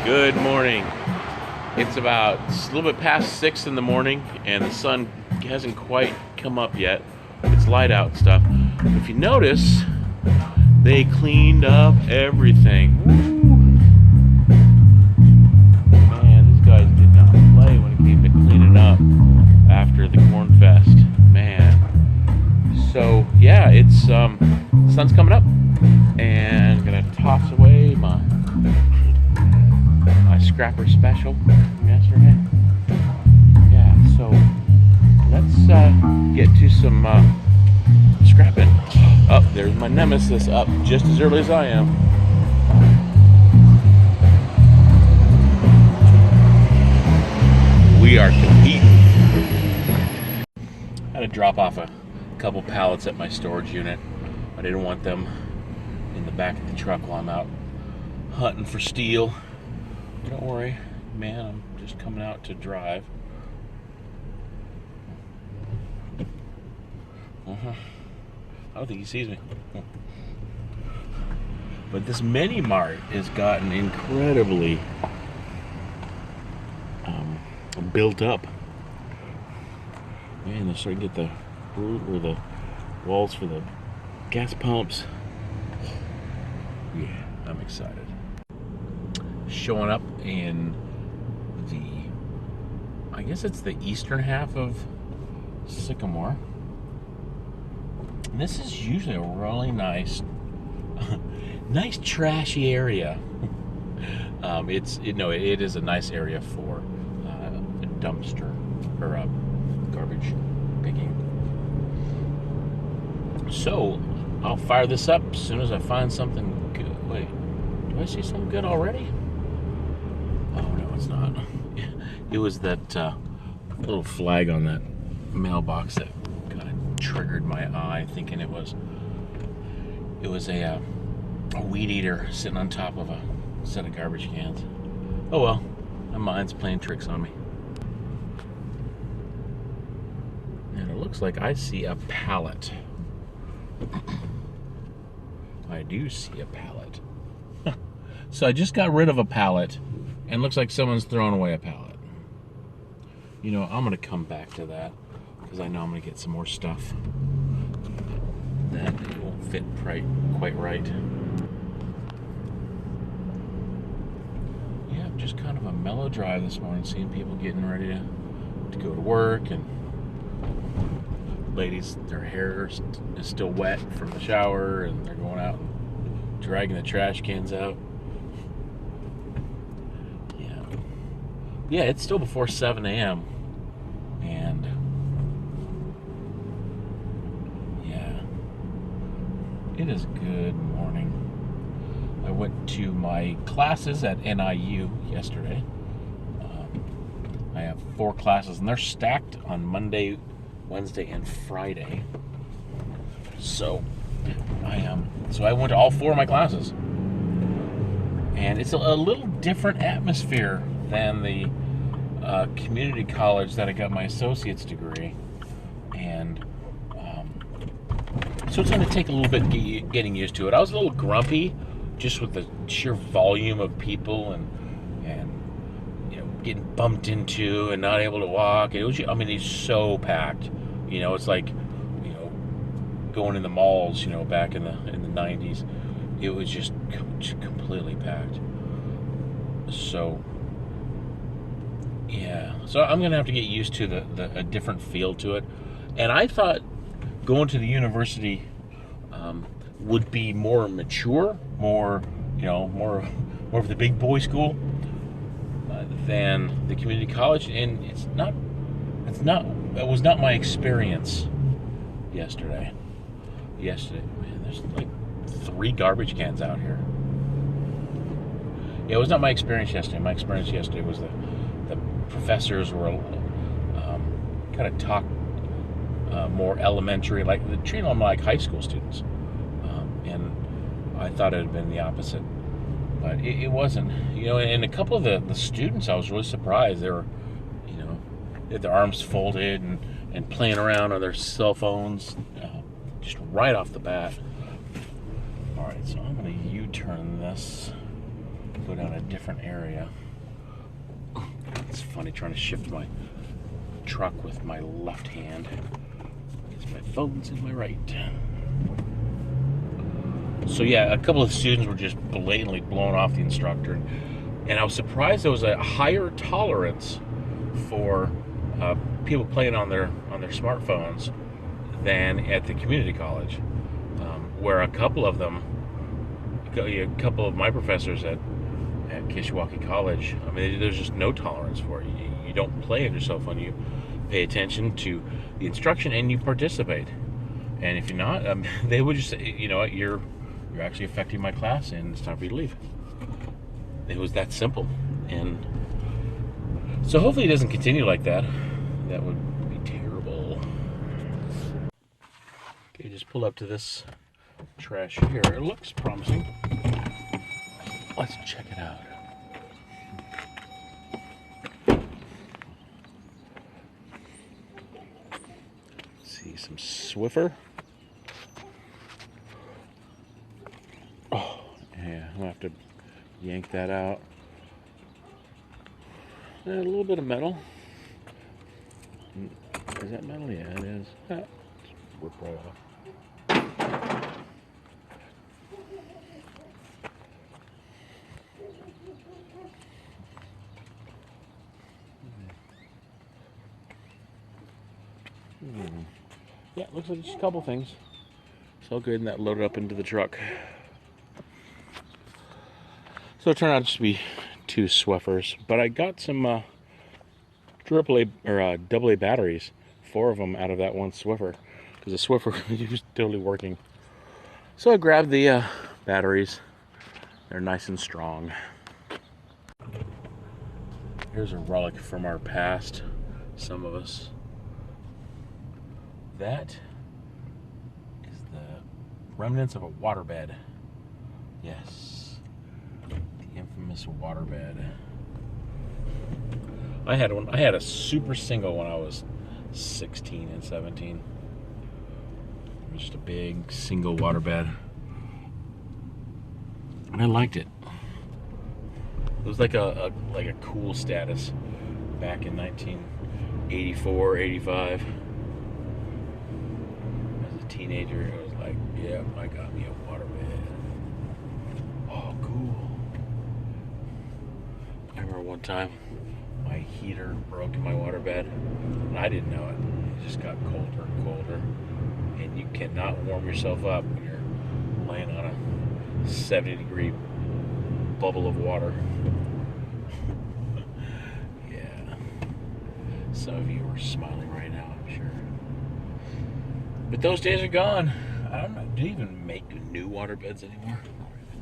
Good morning. It's about a little bit past 6 in the morning, and the sun hasn't quite come up yet. It's light out and stuff. If you notice, they cleaned up everything. Woo. Man, these guys did not play when it came to cleaning up after the Corn Fest. Man. So yeah, it's sun's coming up, and I'm gonna toss away my scrapper special from yesterday. Yeah, so let's get to some scrapping. Oh, there's my nemesis up just as early as I am. We are competing. I had to drop off a couple pallets at my storage unit. I didn't want them in the back of the truck while I'm out hunting for steel. Don't worry, man, I'm just coming out to drive. I don't think he sees me. But this mini mart has gotten incredibly built up. Man, they're starting to get the root or the walls for the gas pumps. Yeah, I'm excited. Showing up in I guess it's the eastern half of Sycamore. And this is usually a really nice trashy area. It is a nice area for a dumpster or garbage picking. So I'll fire this up as soon as I find something good. Wait, do I see something good already? Oh no, it's not. It was that little flag on that mailbox that kind of triggered my eye, thinking it was a weed eater sitting on top of a set of garbage cans. Oh well, my mind's playing tricks on me. And it looks like I see a pallet. I do see a pallet. So I just got rid of a pallet, and looks like someone's throwing away a pallet. You know, I'm going to come back to that, because I know I'm going to get some more stuff that it won't fit quite right. Yeah, just kind of a mellow drive this morning, seeing people getting ready to go to work, and ladies, their hair is still wet from the shower, and they're going out and dragging the trash cans out. Yeah, it's still before 7 a.m. And yeah, it is good morning. I went to my classes at NIU yesterday. I have 4 classes, and they're stacked on Monday, Wednesday, and Friday. So I went to all 4 of my classes, and it's a little different atmosphere than the community college that I got my associate's degree, and so it's going to take a little bit getting used to it. I was a little grumpy just with the sheer volume of people and getting bumped into and not able to walk. It's so packed. It's like going in the malls. Back in the 90s, it was just completely packed. So. Yeah, so I'm going to have to get used to a different feel to it. And I thought going to the university would be more mature, more of the big boy school than the community college. And it was not my experience yesterday. Man, there's like 3 garbage cans out here. Yeah, it was not my experience yesterday. My experience yesterday was the professors were kind of talk more elementary, like they treat them like high school students, and I thought it had been the opposite, but it wasn't. And a couple of the students, I was really surprised. They were, they had their arms folded and playing around on their cell phones, just right off the bat. All right, so I'm going to U-turn this go down a different area. It's funny trying to shift my truck with my left hand because my phone's in my right. So yeah, a couple of students were just blatantly blowing off the instructor, and I was surprised there was a higher tolerance for people playing on their smartphones than at the community college, where a couple of my professors at Kishwaukee College, I mean, there's just no tolerance for it. You don't play on your cell phone. You pay attention to the instruction and you participate. And if you're not, they would just say, you know what, you're actually affecting my class, and it's time for you to leave. It was that simple. And so hopefully it doesn't continue like that. That would be terrible. Okay, just pull up to this trash here. It looks promising. Let's check it out. See some Swiffer. Oh, yeah, I'm gonna have to yank that out. And a little bit of metal. Is that metal? Yeah, it is. Ah, rip right off. Yeah, looks like just a couple things. So I'll go ahead and that loaded up into the truck. So it turned out just to be 2 Swiffers, but I got some AAA or AA batteries, 4 of them out of that one Swiffer, because the Swiffer was totally working. So I grabbed the batteries. They're nice and strong. Here's a relic from our past, some of us. That is the remnants of a waterbed. Yes, the infamous waterbed. I had one. I had a super single when I was 16 and 17. It was just a big single waterbed, and I liked it. It was like a cool status back in 1984, 85. Teenager, it was like, yeah, I got me a waterbed. Oh, cool. I remember one time my heater broke in my waterbed, and I didn't know it. It just got colder and colder, and you cannot warm yourself up when you're laying on a 70-degree bubble of water. Yeah. Some of you are smiling right now, I'm sure. But those days are gone. I don't know. Do you even make new waterbeds anymore? I don't even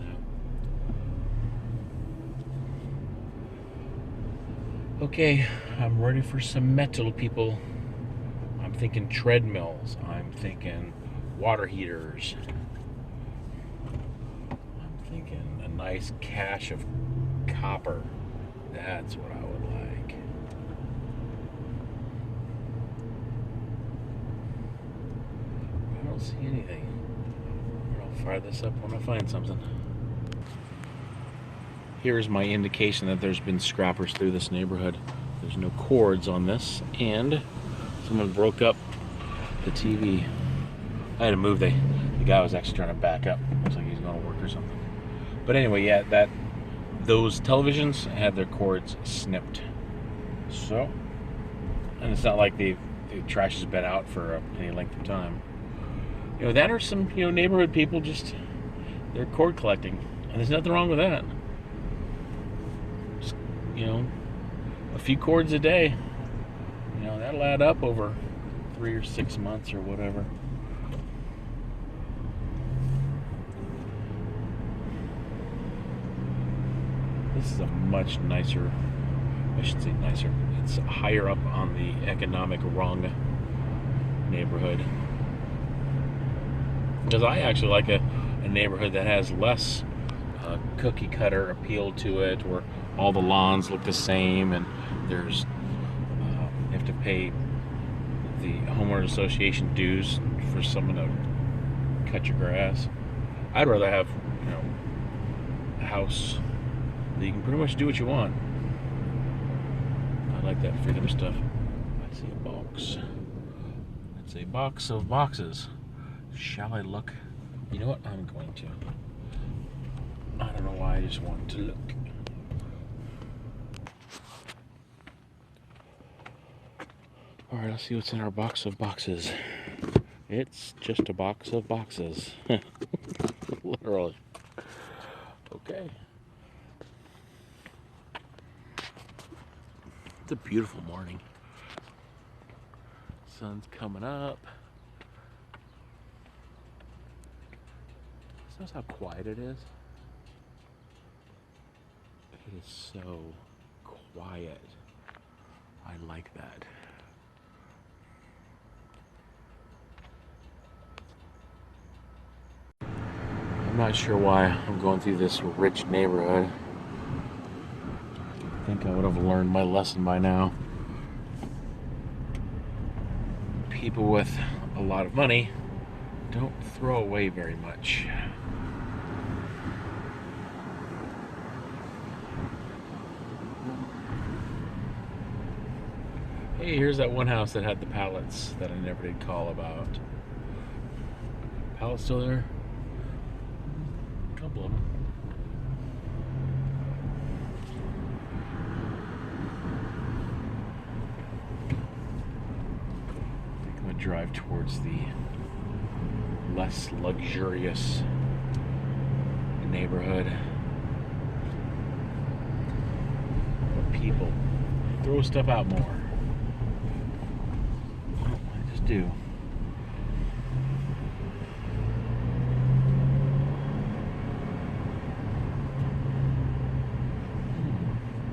know. Okay, I'm ready for some metal, people. I'm thinking treadmills. I'm thinking water heaters. I'm thinking a nice cache of copper. That's what I would like. I don't see anything. I'll fire this up when I find something. Here's my indication that there's been scrappers through this neighborhood. There's no cords on this, and someone broke up the TV. I had to move. The guy was actually trying to back up. Looks like he's going to work or something. But anyway, yeah, those televisions had their cords snipped. So, and it's not like the trash has been out for any length of time. You know, that or some, neighborhood people just, they're cord collecting. And there's nothing wrong with that. Just, a few cords a day. That'll add up over 3 or 6 months or whatever. This is a much nicer, I should say nicer, it's higher up on the economic rung neighborhood. Because I actually like a neighborhood that has less cookie cutter appeal to it, where all the lawns look the same and there's you have to pay the homeowners association dues for someone to cut your grass. I'd rather have a house You can pretty much do what you want. I like that freedom stuff. I see a box. It's a box of boxes. Shall I look? You know what? I'm going to. I don't know why, I just want to look. Alright, let's see what's in our box of boxes. It's just a box of boxes. Literally. Okay. It's a beautiful morning. Sun's coming up. Notice how quiet it is? It is so quiet. I like that. I'm not sure why I'm going through this rich neighborhood. I think I would have learned my lesson by now. People with a lot of money don't throw away very much. Hey, here's that one house that had the pallets that I never did call about. Pallets still there? A couple of them. I think I'm gonna drive towards the less luxurious neighborhood. Where people throw stuff out more. I just do.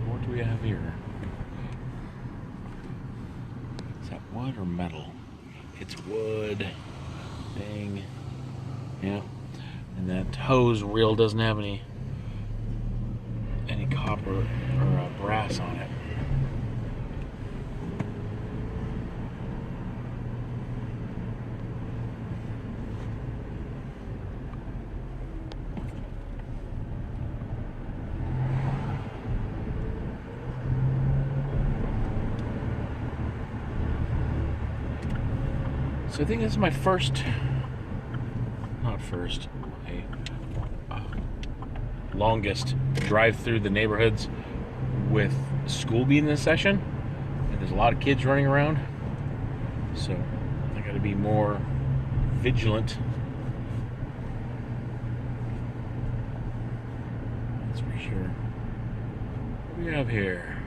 What do we have here? Is that wood or metal? It's wood. Dang. Yeah. And that hose reel doesn't have any copper or brass on it. So I think this is my longest drive through the neighborhoods with school being in session, and there's a lot of kids running around, so I gotta be more vigilant. That's for sure. What do we have here?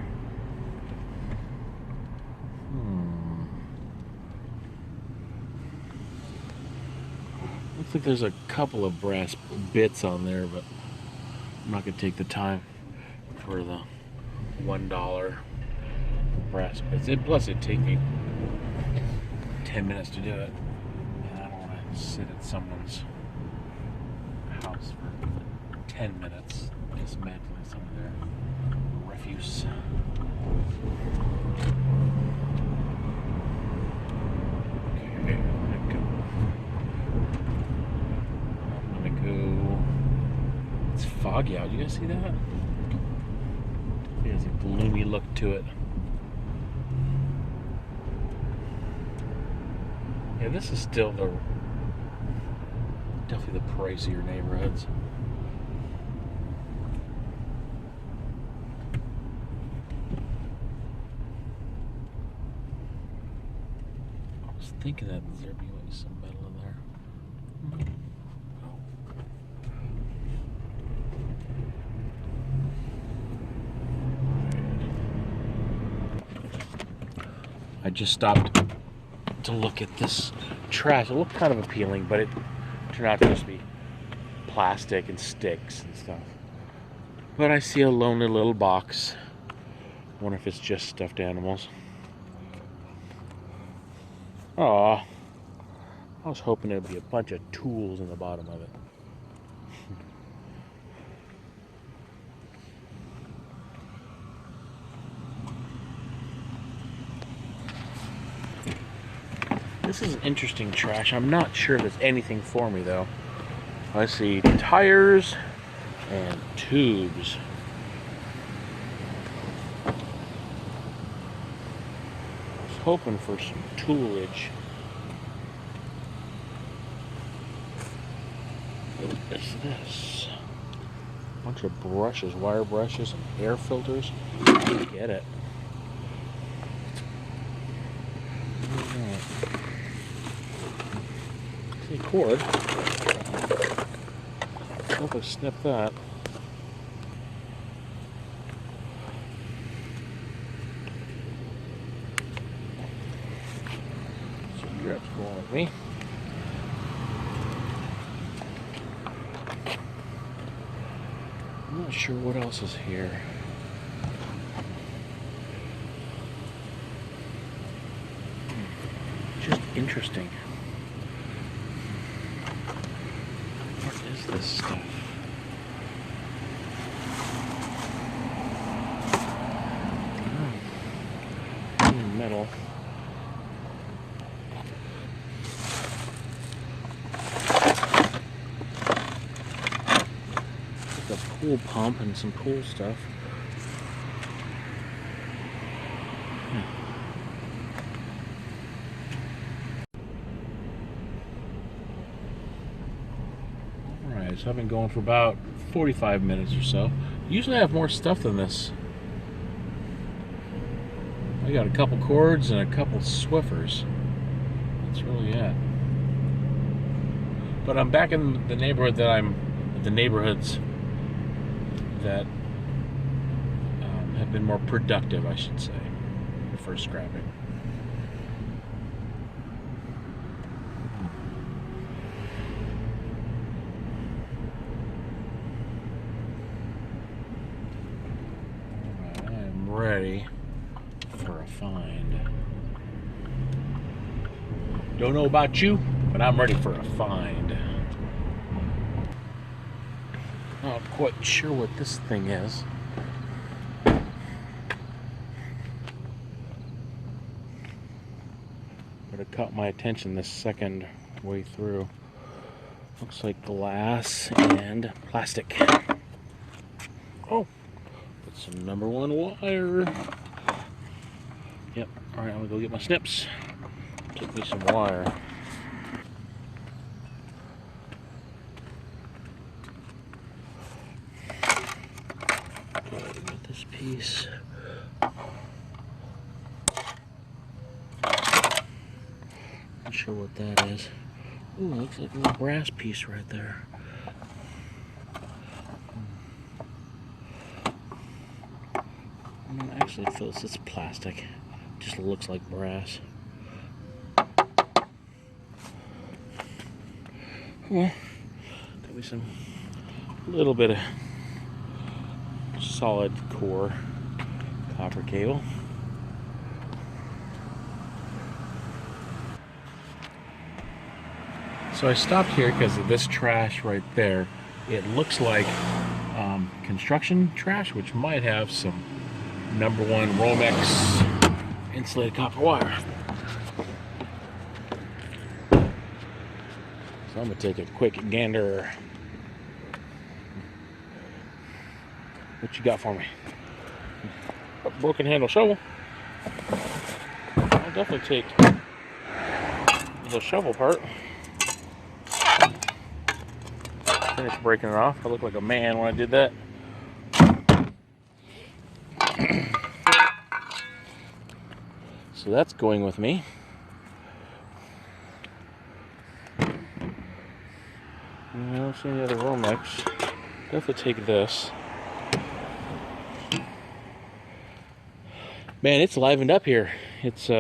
Looks like there's a couple of brass bits on there, but I'm not gonna take the time for the $1 brass bits. Plus it'd take me 10 minutes to do it, and I don't want to sit at someone's house for 10 minutes dismantling some of their refuse. Okay, I'm gonna go. It's foggy out. You guys see that? It has a gloomy look to it. Yeah, this is still definitely the pricier neighborhoods. I was thinking that there'd be like some metal in there. I just stopped to look at this trash. It looked kind of appealing, but it turned out to just be plastic and sticks and stuff. But I see a lonely little box. I wonder if it's just stuffed animals. Aw. I was hoping there'd be a bunch of tools in the bottom of it. This is interesting trash. I'm not sure if it's anything for me though. I see tires and tubes. hoping for some toolage. What is this? A bunch of brushes, wire brushes, and air filters. I get it. See, cord. Hope I snipped that. Cigarettes going with me. I'm not sure what else is here. Just interesting. What is this stuff? Metal. Like a pool pump and some pool stuff. Alright, so I've been going for about 45 minutes or so. Usually I have more stuff than this. I got a couple cords and a couple Swiffers. That's really it. But I'm back in the neighborhood the neighborhoods that have been more productive, I should say, for scrapping. Alright, I am ready for a find. Don't know about you, but I'm ready for a find. Not quite sure what this thing is. But it caught my attention the second way through. Looks like glass and plastic. Oh, it's some #1 wire. Yep, alright, I'm gonna go get my snips. Took me some wire. Get this piece. Not sure what that is. Ooh, looks like a little brass piece right there. Actually, it feels it's plastic. Just looks like brass. Well, got me some little bit of solid core copper cable. So I stopped here because of this trash right there. It looks like construction trash, which might have some #1 Romex insulated copper wire. So I'm going to take a quick gander. What you got for me? A broken handle shovel. I'll definitely take the shovel part. Finish breaking it off. I look like a man when I did that. So that's going with me. I don't see any other Romex. Definitely take this. Man, it's livened up here. It's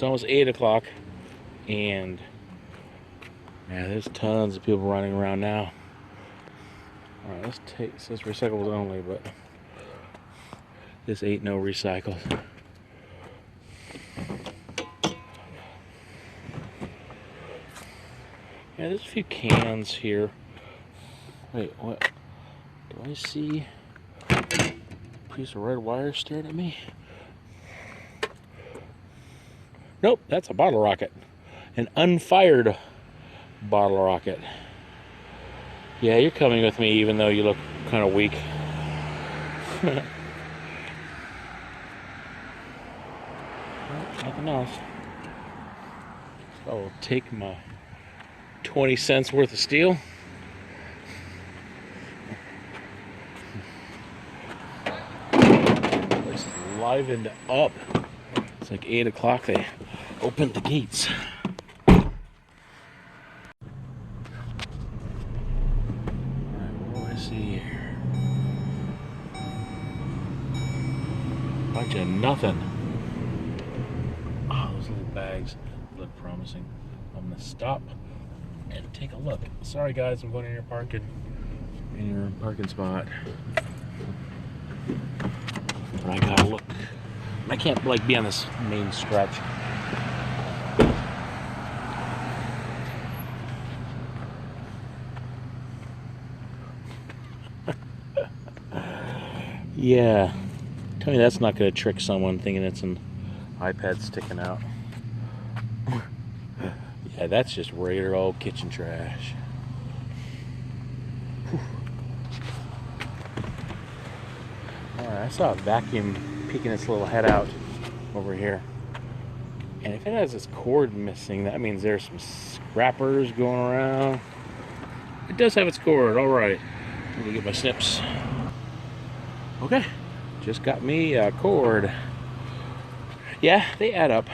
almost 8 o'clock, and man, there's tons of people running around now. All right, let's take. It says recyclables only, but this ain't no recycled. Yeah, there's a few cans here. Wait, what? Do I see a piece of red wire staring at me? Nope, that's a bottle rocket. An unfired bottle rocket. Yeah, you're coming with me even though you look kind of weak. Nothing else. So I'll take my 20 cents worth of steel. Place is livened up. It's like 8 o'clock. They opened the gates. Alright, what do I see here? Bunch of nothing. Oh, those little bags look promising. I'm gonna stop and take a look. Sorry guys, I'm going in your parking spot. But I gotta look. I can't like be on this main stretch. Yeah. Tell me that's not gonna trick someone thinking it's an iPad sticking out. Yeah, that's just regular old kitchen trash. Alright, I saw a vacuum peeking its little head out over here. And if it has this cord missing, that means there's some scrappers going around. It does have its cord, alright. Let me get my snips. Okay, just got me a cord. Yeah, they add up.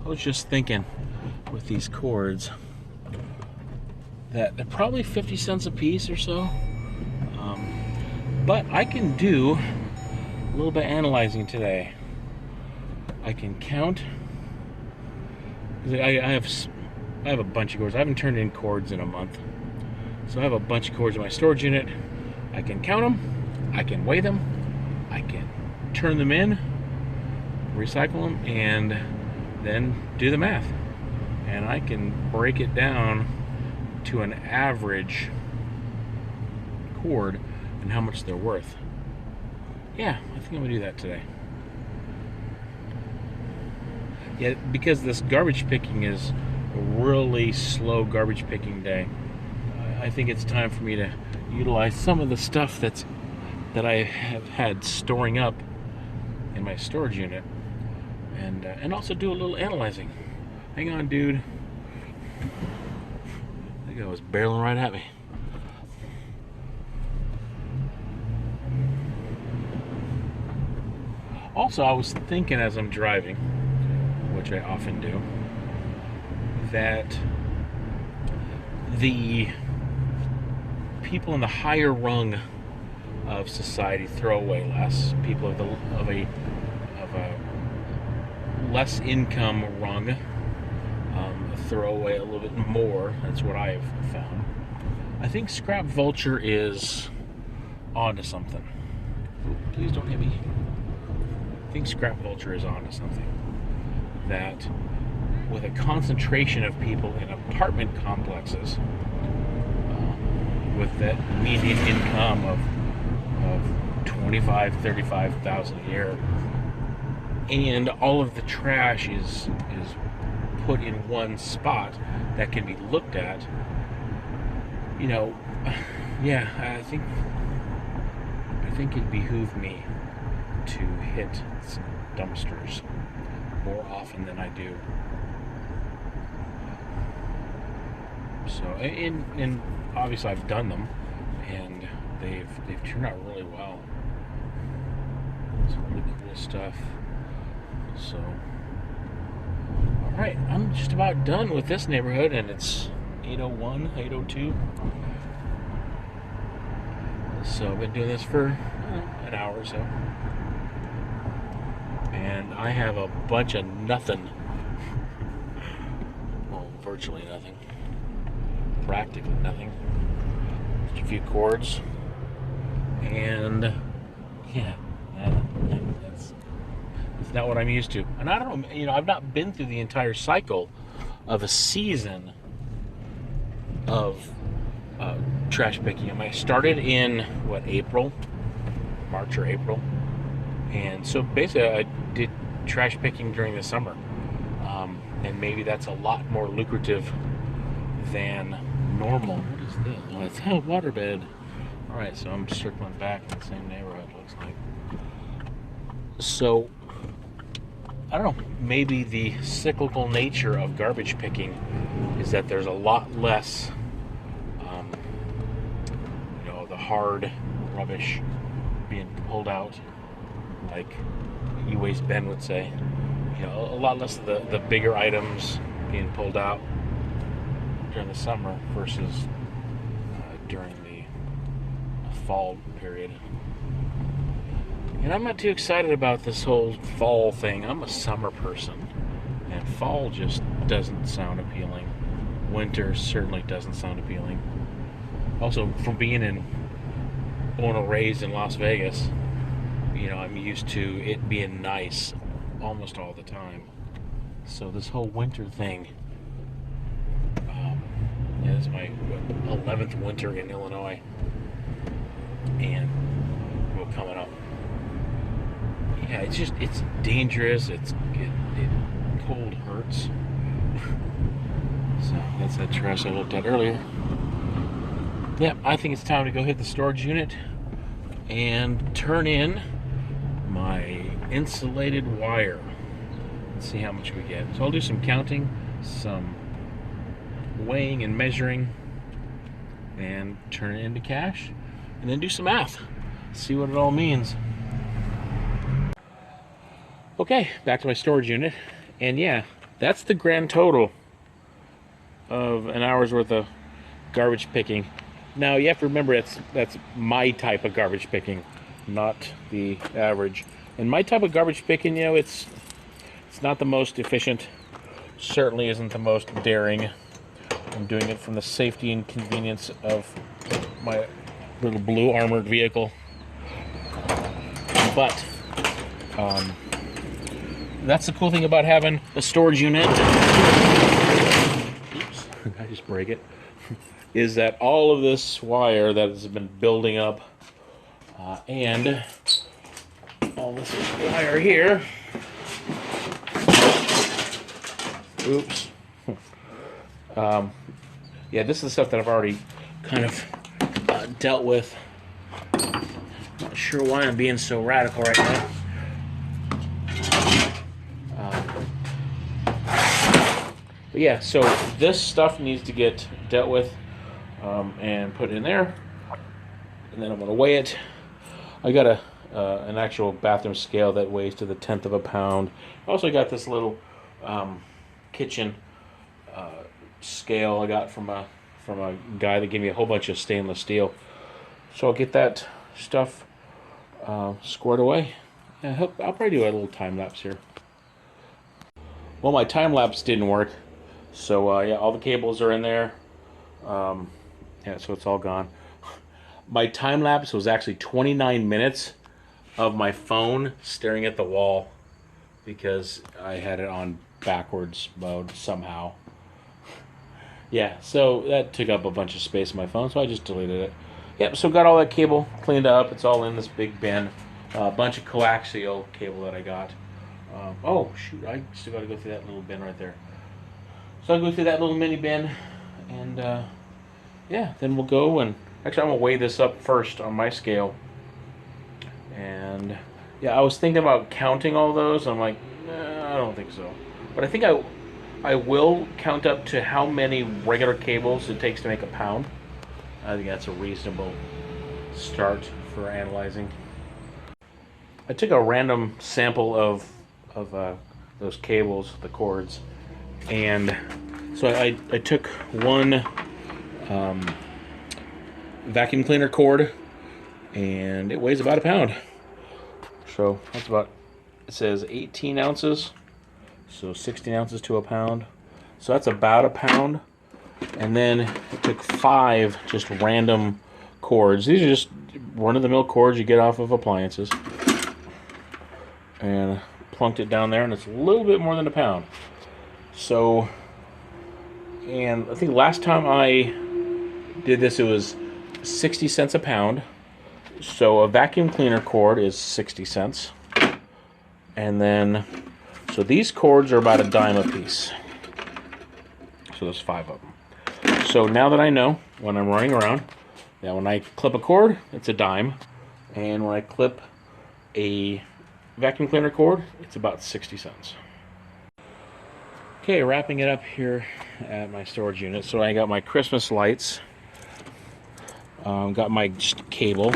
I was just thinking with these cords that they're probably 50 cents a piece or so. But I can do a little bit of analyzing today. I can count. I have a bunch of cords. I haven't turned in cords in a month. So I have a bunch of cords in my storage unit. I can count them. I can weigh them. I can turn them in, recycle them, and then do the math. And I can break it down to an average cord and how much they're worth. Yeah, I think I'm gonna do that today. Yeah, because this garbage picking is a really slow garbage picking day. I think it's time for me to utilize some of the stuff that I have had storing up in my storage unit, and also do a little analyzing. Hang on, dude. That guy was barreling right at me. Also, I was thinking as I'm driving, which I often do, that the people in the higher rung of society throw away less. People of a less income rung throw away a little bit more. That's what I have found. I think Scrap Vulture is onto something. Ooh, please don't hit me. I think Scrap Vulture is onto something. That with a concentration of people in apartment complexes, with that median income of 25, 35,000 a year, and all of the trash is put in one spot that can be looked at, yeah, I think it behooved me to hit some dumpsters more often than I do. So, and obviously I've done them, and they've turned out really well. Some really cool stuff. So, all right, I'm just about done with this neighborhood, and it's 8:01, 8:02. So I've been doing this for an hour or so, and I have a bunch of nothing. Well, virtually nothing. Practically nothing. Just a few cords, and yeah, that's not what I'm used to. And I don't know, I've not been through the entire cycle of a season of trash picking. I started in March or April, and so basically I did trash picking during the summer, and maybe that's a lot more lucrative than normal. What is this? Oh, it's a waterbed. Alright, so I'm circling back in the same neighborhood, looks like. So I don't know, maybe the cyclical nature of garbage picking is that there's a lot less, um, the hard rubbish being pulled out, like E-Waste Ben would say. A lot less of the bigger items being pulled out during the summer versus during the fall period. And I'm not too excited about this whole fall thing. I'm a summer person, and fall just doesn't sound appealing. Winter certainly doesn't sound appealing. Also, from being born and raised in Las Vegas, I'm used to it being nice almost all the time. So this whole winter thing, this is my 11th winter in Illinois, and we're coming up. Yeah, it's dangerous. It cold hurts. So that's that trash I looked at earlier. Yeah, I think it's time to go hit the storage unit and turn in my insulated wire and see how much we get. So I'll do some counting, some weighing and measuring, and turn it into cash, and then do some math, see what it all means. Okay, back to my storage unit, and yeah, that's the grand total of an hour's worth of garbage picking. Now you have to remember that's my type of garbage picking, not the average. And my type of garbage picking, it's not the most efficient, certainly isn't the most daring. I'm doing it from the safety and convenience of my little blue armored vehicle. But that's the cool thing about having a storage unit. Oops, I just break it. Is that all of this wire that has been building up, and all this wire here. Oops. Yeah, this is the stuff that I've already kind of dealt with. Not sure why I'm being so radical right now. But yeah, so this stuff needs to get dealt with and put in there, and then I'm going to weigh it. I got an actual bathroom scale that weighs to the 1/10 of a pound. I also got this little kitchen scale I got from a guy that gave me a whole bunch of stainless steel. So I'll get that stuff squared away. Yeah, I'll probably do a little time lapse here. Well, my time lapse didn't work, so yeah, all the cables are in there. Yeah, so it's all gone. My time lapse was actually 29 minutes of my phone staring at the wall because I had it on backwards mode somehow. Yeah, so that took up a bunch of space on my phone, so I just deleted it. Yep, so got all that cable cleaned up. It's all in this big bin. A bunch of coaxial cable that I got. Oh, shoot, I still got to go through that little bin right there. So I'll go through that little mini bin, and yeah, then we'll go and... Actually, I'm going to weigh this up first on my scale. And yeah, I was thinking about counting all those. I'm like, I don't think so. But I think I will count up to how many regular cables it takes to make a pound. I think that's a reasonable start for analyzing. I took a random sample of those cables, the cords, and so I took one vacuum cleaner cord, and it weighs about a pound. So that's about, it says 18 ounces, so 16 ounces to a pound. So that's about a pound. And then I took 5 just random cords. These are just run-of-the-mill cords you get off of appliances. And plunked it down there, and it's a little bit more than a pound. So, and I think last time I did this, it was 60 cents a pound. So a vacuum cleaner cord is 60 cents. And then, so these cords are about a dime a piece. So there's 5 of them. So now that I know when I'm running around, that when I clip a cord, it's a dime. And when I clip a vacuum cleaner cord, it's about 60 cents. Okay, wrapping it up here at my storage unit. So I got my Christmas lights, got my cable,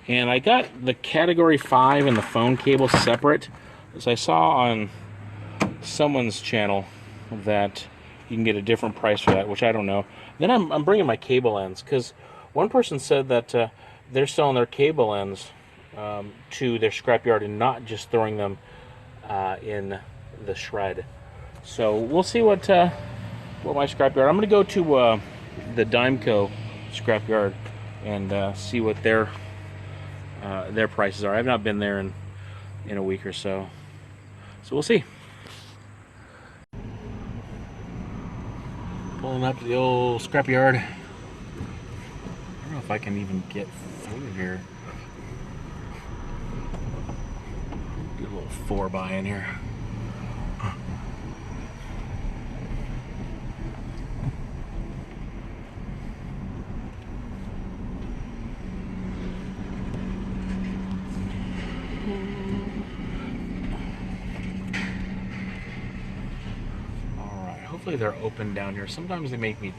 and I got the category 5 and the phone cable separate. As I saw on someone's channel that you can get a different price for that, which I don't know. Then I'm bringing my cable ends, because one person said that they're selling their cable ends to their scrapyard and not just throwing them in the shred. So we'll see what my scrapyard. I'm going to go to the Dimeco scrapyard and see what their prices are. I've not been there in a week or so, so we'll see. Pulling up to the old scrapyard. I don't know if I can even get through here. Do a little 4x in here. Hopefully they're open down here. Sometimes they make me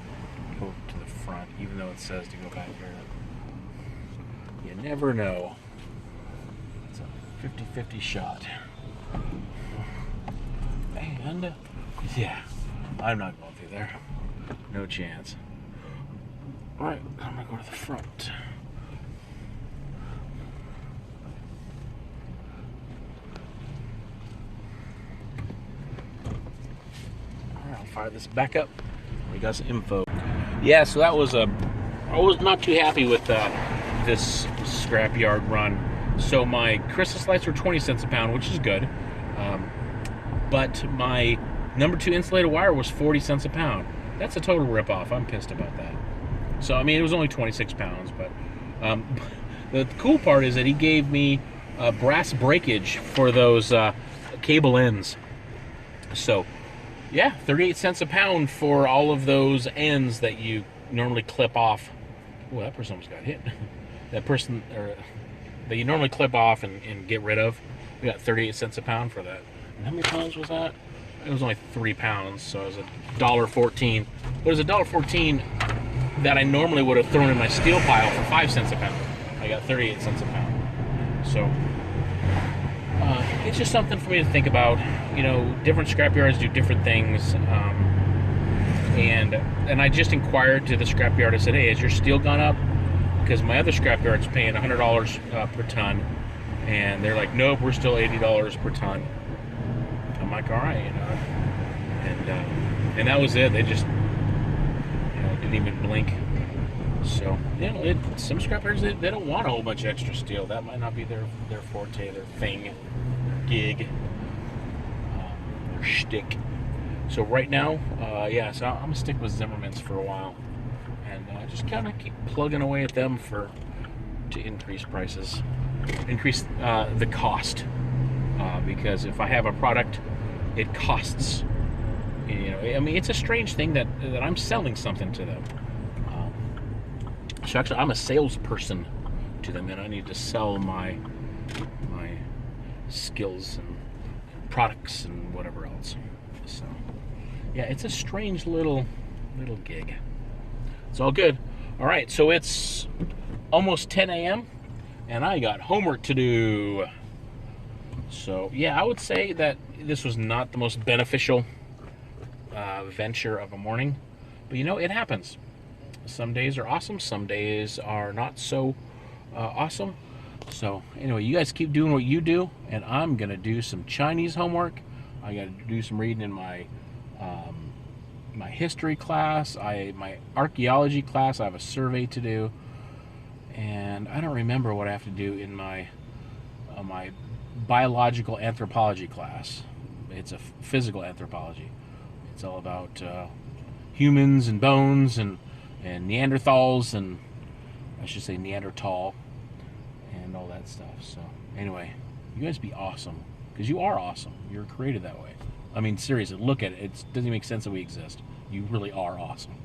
go to the front, even though it says to go back here. You never know. It's a 50-50 shot. And, yeah, I'm not going through there. No chance. Alright, I'm going to go to the front. Fire this back up. We got some info. Yeah, so that was I was not too happy with this scrapyard run. So my Christmas lights were 20 cents a pound, which is good. But my number 2 insulated wire was 40 cents a pound. That's a total ripoff. I'm pissed about that. So I mean, it was only 26 pounds, but the cool part is that he gave me brass breakage for those cable ends. So yeah, 38 cents a pound for all of those ends that you normally clip off. Oh, that person almost got hit. That person that you normally clip off and get rid of. We got 38 cents a pound for that. And how many pounds was that? It was only 3 pounds, so it was $1.14. But it was $1.14 that I normally would have thrown in my steel pile for 5 cents a pound. I got 38 cents a pound. So it's just something for me to think about. You know, different scrapyards do different things, and I just inquired to the scrapyard. I said, "Hey, has your steel gone up?" Because my other scrapyard's paying $100 per ton, and they're like, "Nope, we're still $80 per ton." I'm like, "All right, you know," and that was it. They just, you know, didn't even blink. So, you know, some scrapyards, they don't want a whole bunch of extra steel. That might not be their forte, their thing, their gig, their shtick. So right now, yeah, so I'm going to stick with Zimmerman's for a while. And just kind of keep plugging away at them to increase prices. Increase the cost. Because if I have a product, it costs. You know, I mean, it's a strange thing that I'm selling something to them. So actually, I'm a salesperson to them, and I need to sell my skills and products and whatever else. So, yeah, it's a strange little gig. It's all good. All right, so it's almost 10 a.m., and I got homework to do. So, yeah, I would say that this was not the most beneficial venture of a morning, but you know, it happens. Some days are awesome, some days are not so awesome. So anyway, you guys keep doing what you do, and I'm gonna do some Chinese homework. I gotta do some reading in my my history class, my archaeology class. I have a survey to do, and I don't remember what I have to do in my my biological anthropology class. It's a physical anthropology. It's all about humans and bones and Neanderthals, and I should say Neanderthal, and all that stuff. So anyway, you guys be awesome, because you are awesome. You're created that way. I mean, seriously, look at it. It doesn't make sense that we exist. You really are awesome.